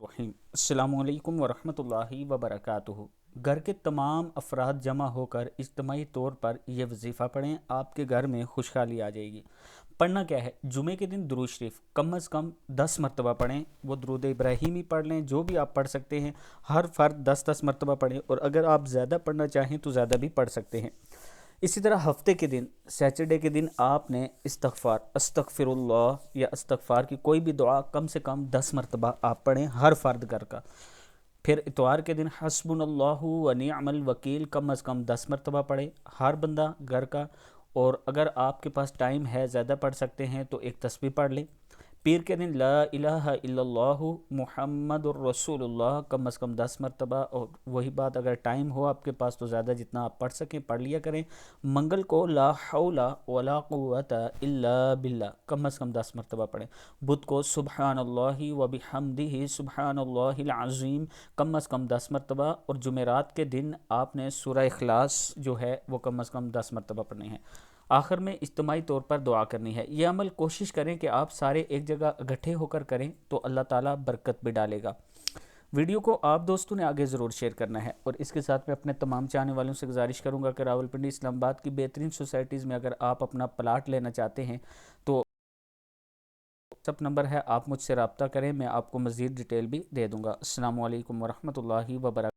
रहीम। अस्सलामु अलैकुम वरहमतुल्लाहि वबरकातुहू। घर के तमाम अफराद जमा होकर इज्तिमाई तौर पर यह वजीफ़ा पढ़ें, आपके घर में खुशहाली आ जाएगी। पढ़ना क्या है? जुमे के दिन दुरूद शरीफ कम अज़ कम 10 मरतबा पढ़ें। वो दुरूद इब्राहीमी पढ़ लें, जो भी आप पढ़ सकते हैं। हर फ़र्द 10-10 मरतबा पढ़ें, और अगर आप ज़्यादा पढ़ना चाहें तो ज़्यादा भी पढ़ सकते हैं। इसी तरह हफ्ते के दिन सैटरडे के दिन आपने इस्तग़फ़ार अस्तग़फ़िरुल्लाह या इस्तग़फ़ार की कोई भी दुआ कम से कम 10 मरतबा आप पढ़ें, हर फ़र्द घर का। फिर इतवार के दिन हस्बुनल्लाहु व निअमल वकील कम अज़ कम 10 मरतबा पढ़े, हर बंदा घर का। और अगर आपके पास टाइम है, ज़्यादा पढ़ सकते हैं तो एक तस्बीह पढ़ लें। पीर के दिन ला इलाहा इल्लल्लाहु मुहम्मदुर रसूलुल्लाह कम अज़ कम 10 मरतबा। और वही बात, अगर टाइम हो आपके पास तो ज़्यादा जितना आप पढ़ सकें पढ़ लिया करें। मंगल को ला हौला वला कुव्वता इल्ला बिल्ला कम अज़ कम 10 मरतबा पढ़ें। बुध को सुबहानल्लाहि व बिहम्दिही सुबहानल्लाहिल अज़ीम कम अज़ कम 10 मरतबा। और जुमेरात के दिन आपने सूरह इखलास जो है वो कम अज़ कम 10 मरतबा पढ़नी है। आखिर में इज्तिमाई तौर पर दुआ करनी है। यह अमल कोशिश करें कि आप सारे एक जगह इकट्ठे होकर करें, तो अल्लाह ताला बरकत भी डालेगा। वीडियो को आप दोस्तों ने आगे ज़रूर शेयर करना है। और इसके साथ मैं अपने तमाम चाहने वालों से गुजारिश करूंगा कि रावलपिंडी इस्लामाबाद की बेहतरीन सोसाइटीज़ में अगर आप अपना प्लाट लेना चाहते हैं तो व्हाट्सअप नंबर है, आप मुझसे रब्ता करें, मैं आपको मज़ीद डिटेल भी दे दूँगा। अस्सलामु अलैकुम वरहमतुल्लाहि वबरकातुहू।